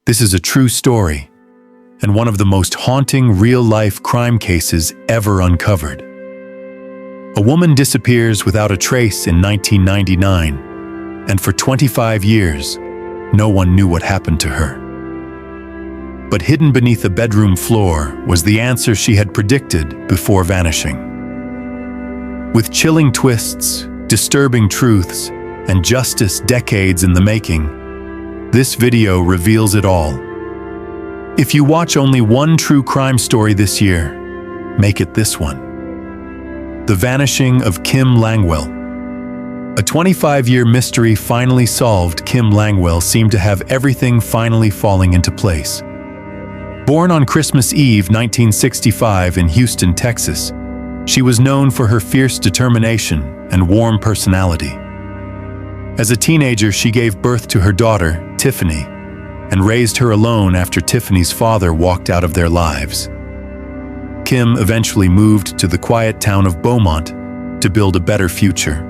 This is a true story, and one of the most haunting real-life crime cases ever uncovered. A woman disappears without a trace in 1999, and for 25 years, no one knew what happened to her. But hidden beneath a bedroom floor was the answer she had predicted before vanishing. With chilling twists, disturbing truths, and justice decades in the making, this video reveals it all. If you watch only one true crime story this year, make it this one. The Vanishing of Kim Langwell. A 25-year mystery finally solved. Kim Langwell seemed to have everything finally falling into place. Born on Christmas Eve 1965 in Houston, Texas, she was known for her fierce determination and warm personality. As a teenager, she gave birth to her daughter, Tiffany, and raised her alone after Tiffany's father walked out of their lives. Kim eventually moved to the quiet town of Beaumont to build a better future,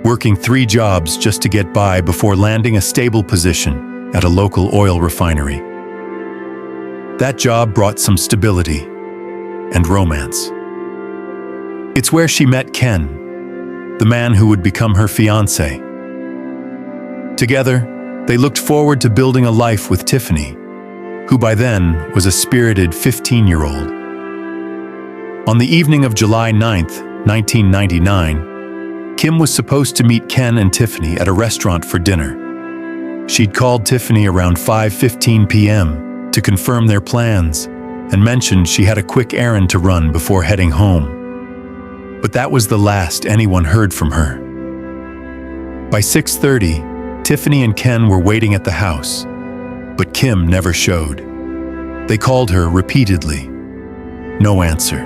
working 3 jobs just to get by before landing a stable position at a local oil refinery. That job brought some stability and romance. It's where she met Ken, the man who would become her fiancé. Together, they looked forward to building a life with Tiffany, who by then was a spirited 15-year-old. On the evening of July 9th, 1999, Kim was supposed to meet Ken and Tiffany at a restaurant for dinner. She'd called Tiffany around 5:15 p.m. to confirm their plans and mentioned she had a quick errand to run before heading home. But that was the last anyone heard from her. By 6:30, Tiffany and Ken were waiting at the house, but Kim never showed. They called her repeatedly. No answer.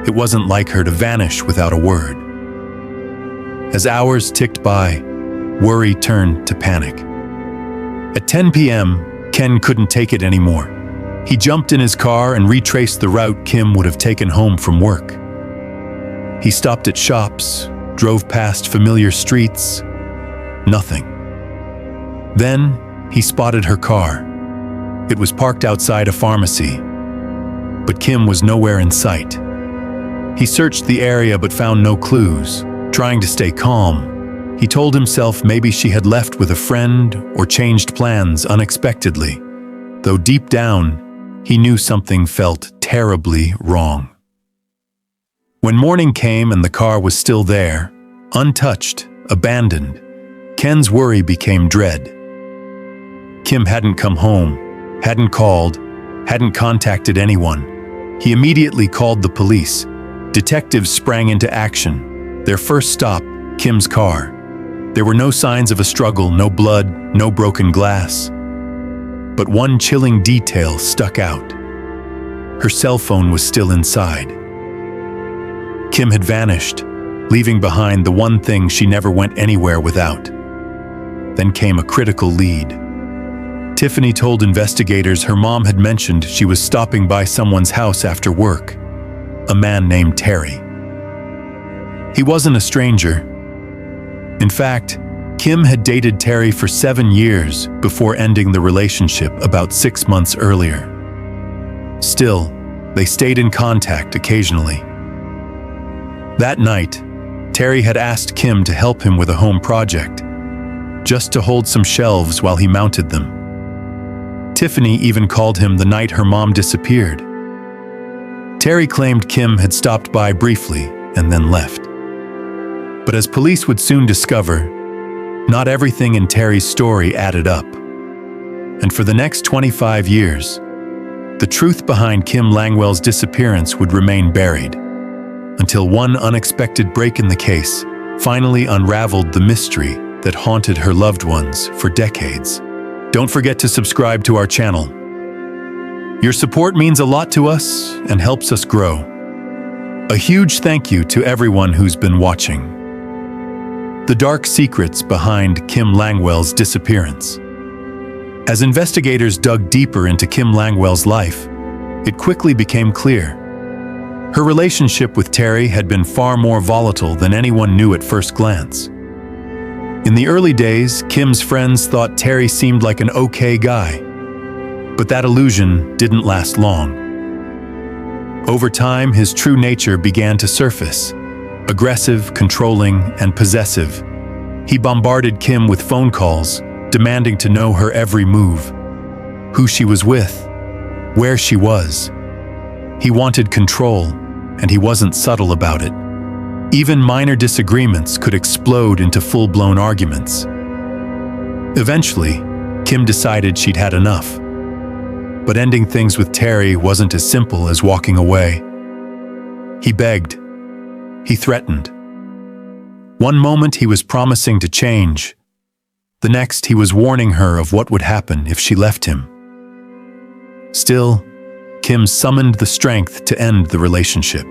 It wasn't like her to vanish without a word. As hours ticked by, worry turned to panic. At 10 p.m., Ken couldn't take it anymore. He jumped in his car and retraced the route Kim would have taken home from work. He stopped at shops, drove past familiar streets. Nothing. Then, he spotted her car. It was parked outside a pharmacy, but Kim was nowhere in sight. He searched the area but found no clues. Trying to stay calm, he told himself maybe she had left with a friend or changed plans unexpectedly, though deep down, he knew something felt terribly wrong. When morning came and the car was still there, untouched, abandoned, Ken's worry became dread. Kim hadn't come home, hadn't called, hadn't contacted anyone. He immediately called the police. Detectives sprang into action. Their first stop, Kim's car. There were no signs of a struggle, no blood, no broken glass. But one chilling detail stuck out. Her cell phone was still inside. Kim had vanished, leaving behind the one thing she never went anywhere without. Then came a critical lead. Tiffany told investigators her mom had mentioned she was stopping by someone's house after work, a man named Terry. He wasn't a stranger. In fact, Kim had dated Terry for 7 years before ending the relationship about 6 months earlier. Still, they stayed in contact occasionally. That night, Terry had asked Kim to help him with a home project, just to hold some shelves while he mounted them. Tiffany even called him the night her mom disappeared. Terry claimed Kim had stopped by briefly and then left. But as police would soon discover, not everything in Terry's story added up. And for the next 25 years, the truth behind Kim Langwell's disappearance would remain buried, until one unexpected break in the case finally unraveled the mystery that haunted her loved ones for decades. Don't forget to subscribe to our channel. Your support means a lot to us and helps us grow. A huge thank you to everyone who's been watching. The dark secrets behind Kim Langwell's disappearance. As investigators dug deeper into Kim Langwell's life, it quickly became clear. Her relationship with Terry had been far more volatile than anyone knew at first glance. In the early days, Kim's friends thought Terry seemed like an okay guy, But that illusion didn't last long. Over time, his true nature began to surface. Aggressive, controlling, and possessive. He bombarded Kim with phone calls, demanding to know her every move, who she was with, where she was. He wanted control, and he wasn't subtle about it. Even minor disagreements could explode into full-blown arguments. Eventually, Kim decided she'd had enough. But ending things with Terry wasn't as simple as walking away. He begged. He threatened. One moment he was promising to change. The next he was warning her of what would happen if she left him. Still, Kim summoned the strength to end the relationship.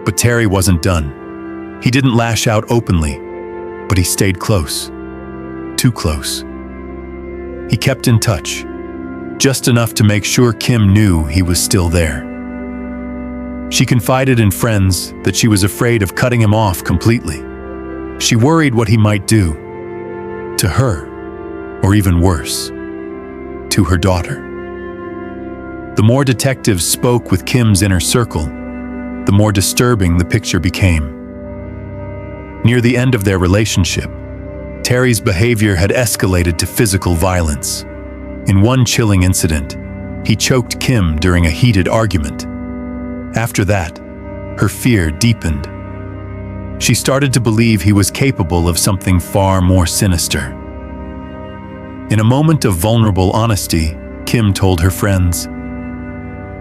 But Terry wasn't done. He didn't lash out openly, but he stayed close. Too close. He kept in touch, just enough to make sure Kim knew he was still there. She confided in friends that she was afraid of cutting him off completely. She worried what he might do to her, or even worse, to her daughter. The more detectives spoke with Kim's inner circle, the more disturbing the picture became. Near the end of their relationship, Terry's behavior had escalated to physical violence. In one chilling incident, he choked Kim during a heated argument. After that, her fear deepened. She started to believe he was capable of something far more sinister. In a moment of vulnerable honesty, Kim told her friends,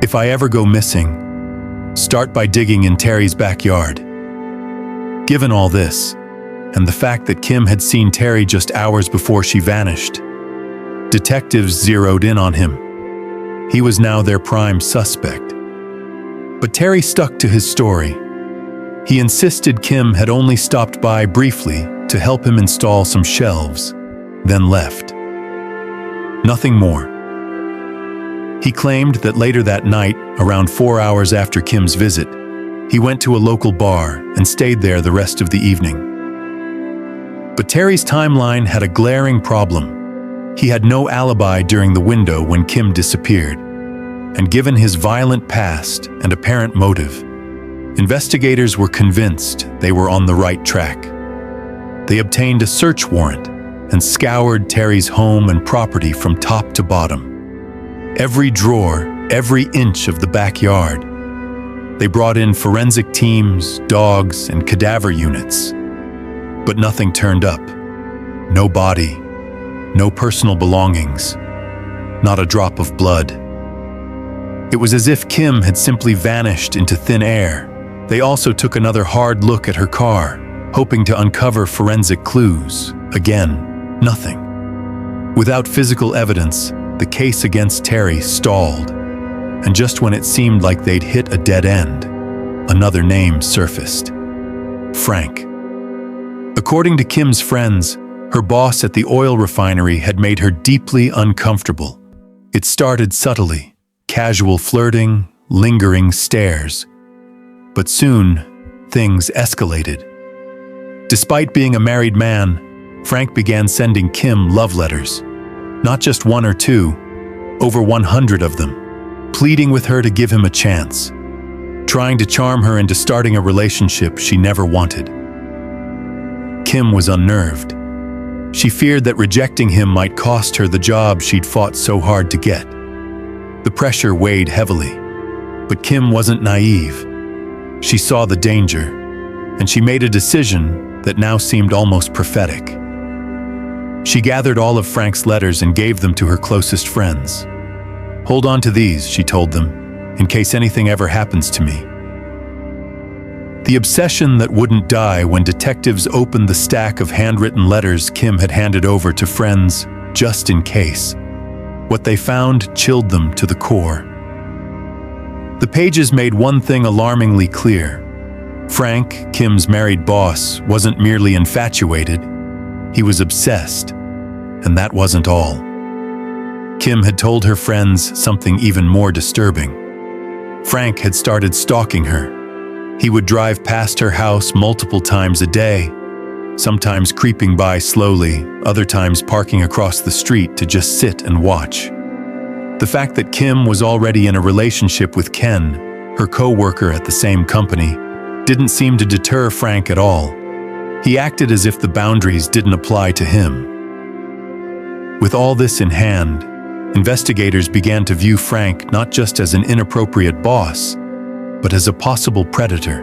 "If I ever go missing, start by digging in Terry's backyard." Given all this, and the fact that Kim had seen Terry just hours before she vanished, detectives zeroed in on him. He was now their prime suspect. But Terry stuck to his story. He insisted Kim had only stopped by briefly to help him install some shelves, then left. Nothing more. He claimed that later that night, around 4 hours after Kim's visit, he went to a local bar and stayed there the rest of the evening. But Terry's timeline had a glaring problem. He had no alibi during the window when Kim disappeared. And given his violent past and apparent motive, investigators were convinced they were on the right track. They obtained a search warrant and scoured Terry's home and property from top to bottom. Every drawer, every inch of the backyard. They brought in forensic teams, dogs, and cadaver units. But nothing turned up. No body, no personal belongings, not a drop of blood. It was as if Kim had simply vanished into thin air. They also took another hard look at her car, hoping to uncover forensic clues. Again, nothing. Without physical evidence, the case against Terry stalled. And just when it seemed like they'd hit a dead end, another name surfaced. Frank. According to Kim's friends, her boss at the oil refinery had made her deeply uncomfortable. It started subtly. Casual flirting, lingering stares. But soon, things escalated. Despite being a married man, Frank began sending Kim love letters. Not just one or two, over 100 of them, pleading with her to give him a chance, trying to charm her into starting a relationship she never wanted. Kim was unnerved. She feared that rejecting him might cost her the job she'd fought so hard to get. The pressure weighed heavily, but Kim wasn't naive. She saw the danger, and she made a decision that now seemed almost prophetic. She gathered all of Frank's letters and gave them to her closest friends. "Hold on to these," she told them, "in case anything ever happens to me." The obsession that wouldn't die when detectives opened the stack of handwritten letters Kim had handed over to friends, just in case. What they found chilled them to the core. The pages made one thing alarmingly clear. Frank, Kim's married boss, wasn't merely infatuated. He was obsessed, and that wasn't all. Kim had told her friends something even more disturbing. Frank had started stalking her. He would drive past her house multiple times a day, sometimes creeping by slowly, other times parking across the street to just sit and watch. The fact that Kim was already in a relationship with Ken, her co-worker at the same company, didn't seem to deter Frank at all. He acted as if the boundaries didn't apply to him. With all this in hand, investigators began to view Frank not just as an inappropriate boss, but as a possible predator.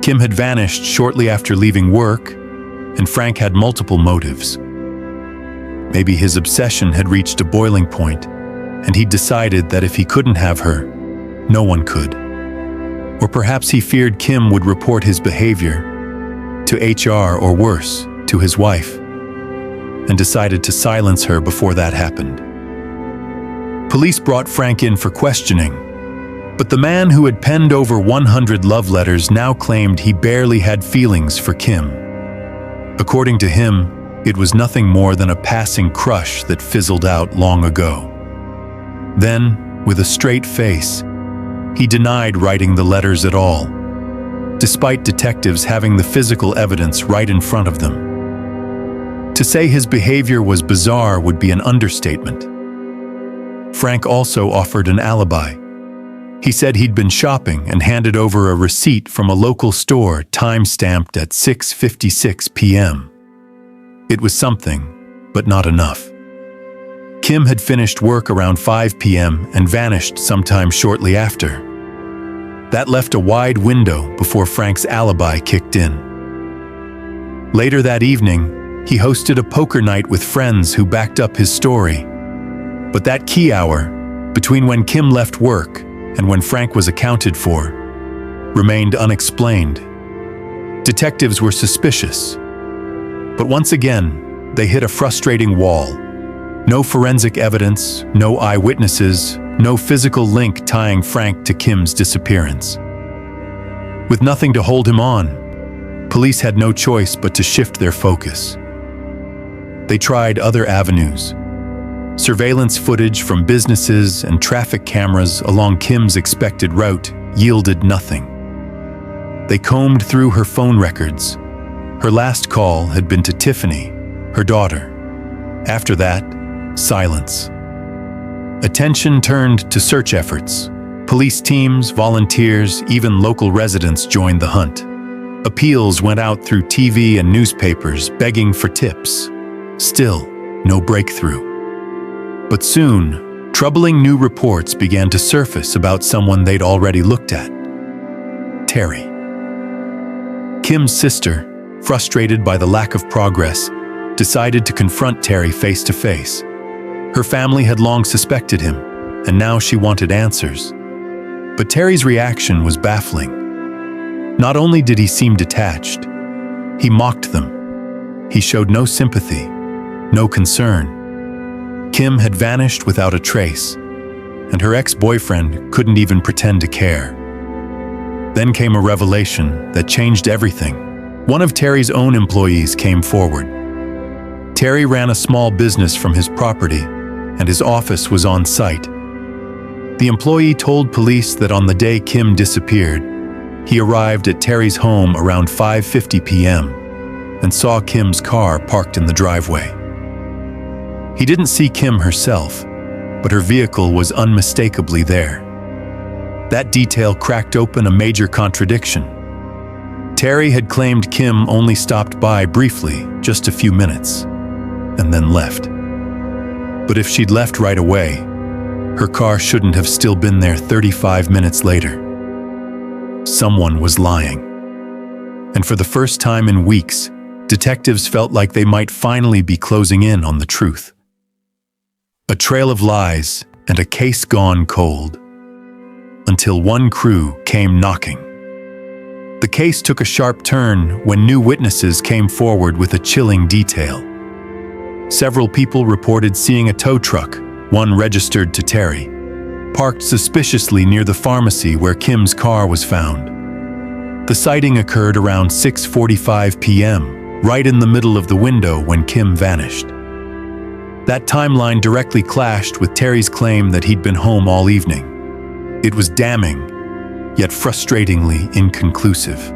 Kim had vanished shortly after leaving work, and Frank had multiple motives. Maybe his obsession had reached a boiling point, and he'd decided that if he couldn't have her, no one could. Or perhaps he feared Kim would report his behavior to HR or worse, to his wife, and decided to silence her before that happened. Police brought Frank in for questioning, but the man who had penned over 100 love letters now claimed he barely had feelings for Kim. According to him, it was nothing more than a passing crush that fizzled out long ago. Then, with a straight face, he denied writing the letters at all, despite detectives having the physical evidence right in front of them. To say his behavior was bizarre would be an understatement. Frank also offered an alibi. He said he'd been shopping and handed over a receipt from a local store time-stamped at 6:56 p.m. It was something, but not enough. Kim had finished work around 5 p.m. and vanished sometime shortly after. That left a wide window before Frank's alibi kicked in. Later that evening, he hosted a poker night with friends who backed up his story. But that key hour, between when Kim left work and when Frank was accounted for, remained unexplained. Detectives were suspicious. But once again, they hit a frustrating wall. No forensic evidence, no eyewitnesses, no physical link tying Frank to Kim's disappearance. With nothing to hold him on, police had no choice but to shift their focus. They tried other avenues. Surveillance footage from businesses and traffic cameras along Kim's expected route yielded nothing. They combed through her phone records. Her last call had been to Tiffany, her daughter. After that, silence. Attention turned to search efforts. Police teams, volunteers, even local residents joined the hunt. Appeals went out through TV and newspapers begging for tips. Still, no breakthrough. But soon, troubling new reports began to surface about someone they'd already looked at. Terry. Kim's sister, frustrated by the lack of progress, decided to confront Terry face to face. Her family had long suspected him, and now she wanted answers. But Terry's reaction was baffling. Not only did he seem detached, he mocked them. He showed no sympathy, no concern. Kim had vanished without a trace, and her ex-boyfriend couldn't even pretend to care. Then came a revelation that changed everything. One of Terry's own employees came forward. Terry ran a small business from his property, and his office was on site. The employee told police that on the day Kim disappeared, he arrived at Terry's home around 5:50 p.m. and saw Kim's car parked in the driveway. He didn't see Kim herself, but her vehicle was unmistakably there. That detail cracked open a major contradiction. Terry had claimed Kim only stopped by briefly, just a few minutes, and then left. But if she'd left right away, her car shouldn't have still been there 35 minutes later. Someone was lying. And for the first time in weeks, detectives felt like they might finally be closing in on the truth. A trail of lies and a case gone cold. Until one crew came knocking. The case took a sharp turn when new witnesses came forward with a chilling detail. Several people reported seeing a tow truck, one registered to Terry, parked suspiciously near the pharmacy where Kim's car was found. The sighting occurred around 6:45 p.m., right in the middle of the window when Kim vanished. That timeline directly clashed with Terry's claim that he'd been home all evening. It was damning, yet frustratingly inconclusive.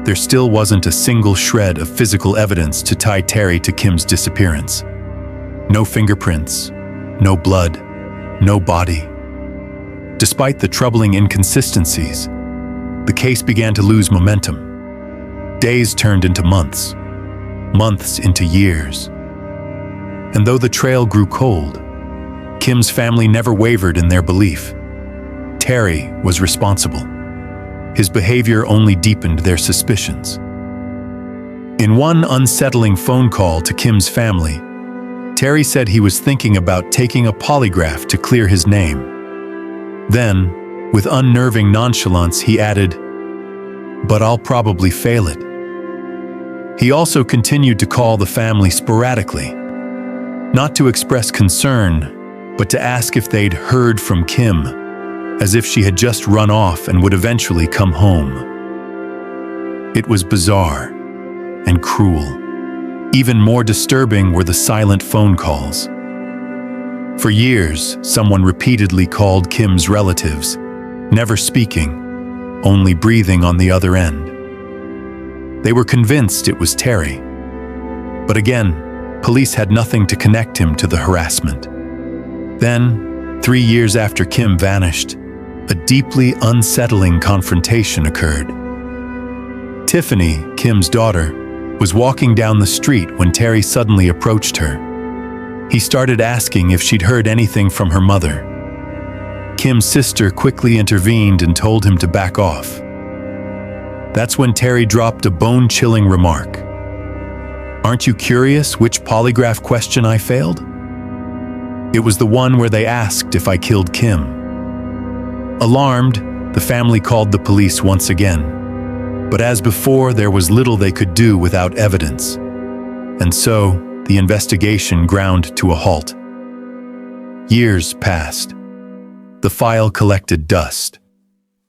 There still wasn't a single shred of physical evidence to tie Terry to Kim's disappearance. No fingerprints, no blood, no body. Despite the troubling inconsistencies, the case began to lose momentum. Days turned into months, months into years. And though the trail grew cold, Kim's family never wavered in their belief. Terry was responsible. His behavior only deepened their suspicions. In one unsettling phone call to Kim's family, Terry said he was thinking about taking a polygraph to clear his name. Then, with unnerving nonchalance, he added, "But I'll probably fail it." He also continued to call the family sporadically, not to express concern, but to ask if they'd heard from Kim, as if she had just run off and would eventually come home. It was bizarre and cruel. Even more disturbing were the silent phone calls. For years, someone repeatedly called Kim's relatives, never speaking, only breathing on the other end. They were convinced it was Terry. But again, police had nothing to connect him to the harassment. Then, 3 years after Kim vanished, a deeply unsettling confrontation occurred. Tiffany, Kim's daughter, was walking down the street when Terry suddenly approached her. He started asking if she'd heard anything from her mother. Kim's sister quickly intervened and told him to back off. That's when Terry dropped a bone-chilling remark. "Aren't you curious which polygraph question I failed?" It was the one where they asked if I killed Kim. Alarmed, the family called the police once again. But as before, there was little they could do without evidence. And so, the investigation ground to a halt. Years passed. The file collected dust.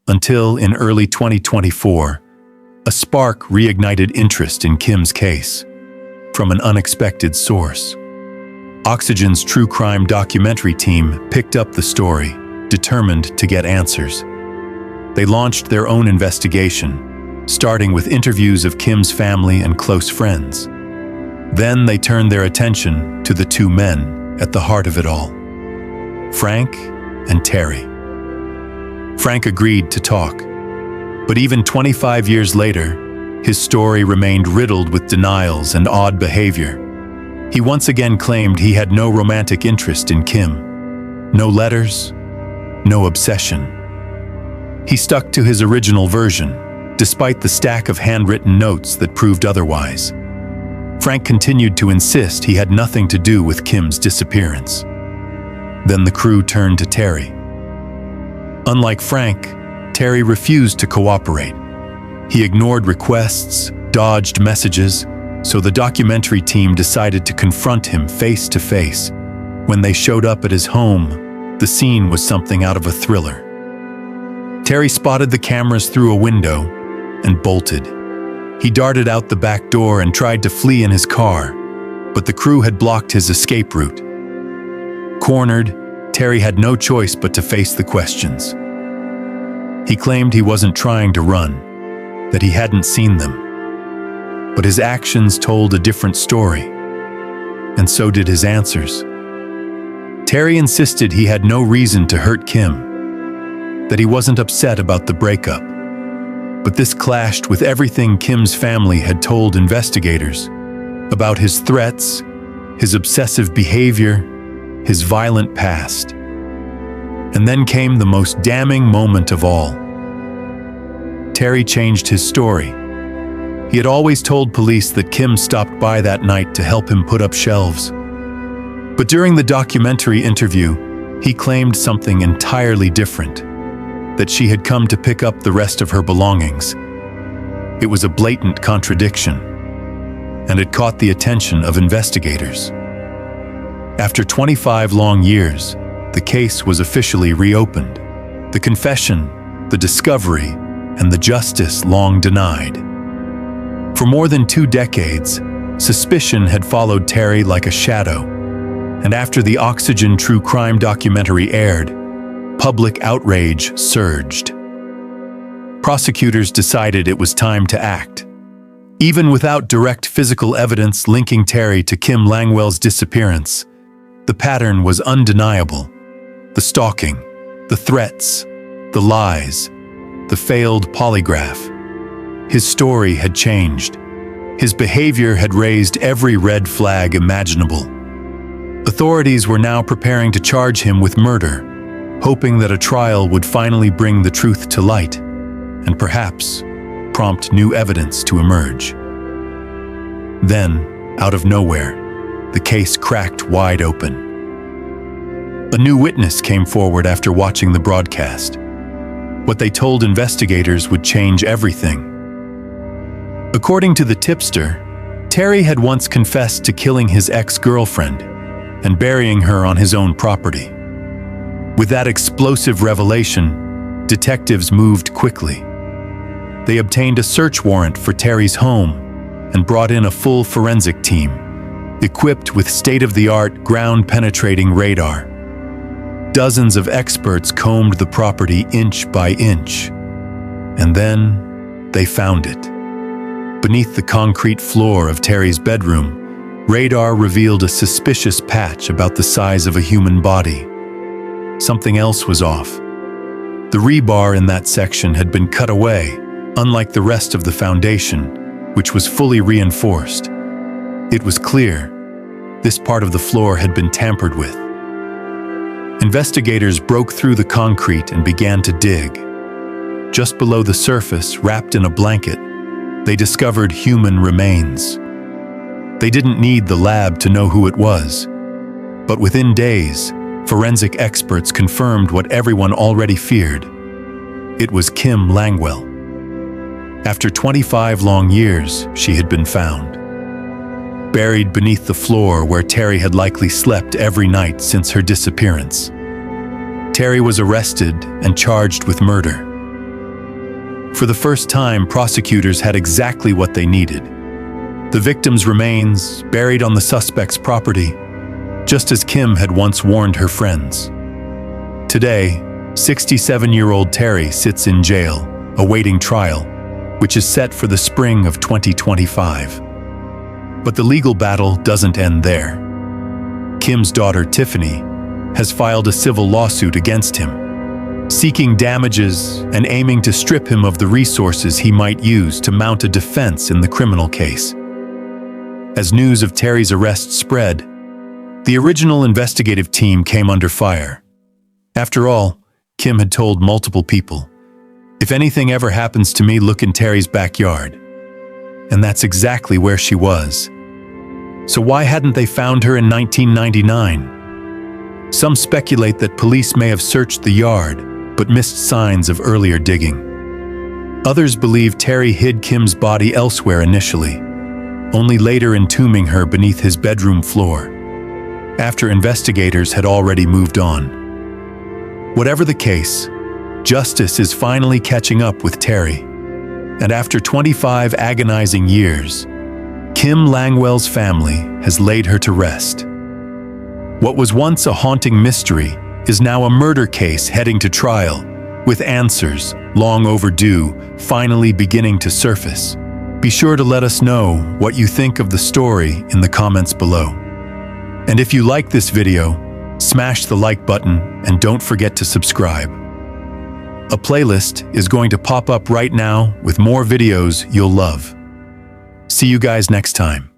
Until, in early 2024, a spark reignited interest in Kim's case, from an unexpected source. Oxygen's true crime documentary team picked up the story, determined to get answers. They launched their own investigation, starting with interviews of Kim's family and close friends. Then they turned their attention to the two men at the heart of it all, Frank and Terry. Frank agreed to talk, but even 25 years later, his story remained riddled with denials and odd behavior. He once again claimed he had no romantic interest in Kim, no letters, no obsession. He stuck to his original version, despite the stack of handwritten notes that proved otherwise. Frank continued to insist he had nothing to do with Kim's disappearance. Then the crew turned to Terry. Unlike Frank, Terry refused to cooperate. He ignored requests, dodged messages, so the documentary team decided to confront him face to face. When they showed up at his home, the scene was something out of a thriller. Terry spotted the cameras through a window and bolted. He darted out the back door and tried to flee in his car, but the crew had blocked his escape route. Cornered, Terry had no choice but to face the questions. He claimed he wasn't trying to run, that he hadn't seen them. But his actions told a different story, and so did his answers. Terry insisted he had no reason to hurt Kim, that he wasn't upset about the breakup. But this clashed with everything Kim's family had told investigators about his threats, his obsessive behavior, his violent past. And then came the most damning moment of all. Terry changed his story. He had always told police that Kim stopped by that night to help him put up shelves. But during the documentary interview, he claimed something entirely different, that she had come to pick up the rest of her belongings. It was a blatant contradiction, and it caught the attention of investigators. After 25 long years, the case was officially reopened. The confession, the discovery, and the justice long denied. For more than 2 decades, suspicion had followed Terry like a shadow, and after the Oxygen true crime documentary aired, public outrage surged. Prosecutors decided it was time to act. Even without direct physical evidence linking Terry to Kim Langwell's disappearance, The pattern was undeniable. The stalking, the threats, the lies, the failed polygraph. His story had changed. His behavior had raised every red flag imaginable. Authorities were now preparing to charge him with murder, hoping that a trial would finally bring the truth to light, and perhaps prompt new evidence to emerge. Then, out of nowhere, the case cracked wide open. A new witness came forward after watching the broadcast. What they told investigators would change everything. According to the tipster, Terry had once confessed to killing his ex-girlfriend and burying her on his own property. With that explosive revelation, detectives moved quickly. They obtained a search warrant for Terry's home and brought in a full forensic team, equipped with state-of-the-art ground-penetrating radar. Dozens of experts combed the property inch by inch. And then they found it. Beneath the concrete floor of Terry's bedroom, radar revealed a suspicious patch about the size of a human body. Something else was off. The rebar in that section had been cut away, unlike the rest of the foundation, which was fully reinforced. It was clear this part of the floor had been tampered with. Investigators broke through the concrete and began to dig. Just below the surface, wrapped in a blanket, they discovered human remains. They didn't need the lab to know who it was. But within days, forensic experts confirmed what everyone already feared. It was Kim Langwell. After 25 long years, she had been found. Buried beneath the floor where Terry had likely slept every night since her disappearance. Terry was arrested and charged with murder. For the first time, prosecutors had exactly what they needed. The victim's remains buried on the suspect's property, just as Kim had once warned her friends. Today, 67-year-old Terry sits in jail, awaiting trial, which is set for the spring of 2025. But the legal battle doesn't end there. Kim's daughter, Tiffany, has filed a civil lawsuit against him, seeking damages and aiming to strip him of the resources he might use to mount a defense in the criminal case. As news of Terry's arrest spread, the original investigative team came under fire. After all, Kim had told multiple people, "If anything ever happens to me, look in Terry's backyard." And that's exactly where she was. So why hadn't they found her in 1999? Some speculate that police may have searched the yard, but missed signs of earlier digging. Others believe Terry hid Kim's body elsewhere initially, only later entombing her beneath his bedroom floor, after investigators had already moved on. Whatever the case, justice is finally catching up with Terry. And after 25 agonizing years, Kim Langwell's family has laid her to rest. What was once a haunting mystery is now a murder case heading to trial, with answers, long overdue, finally beginning to surface. Be sure to let us know what you think of the story in the comments below. And if you like this video, smash the like button and don't forget to subscribe. A playlist is going to pop up right now with more videos you'll love. See you guys next time.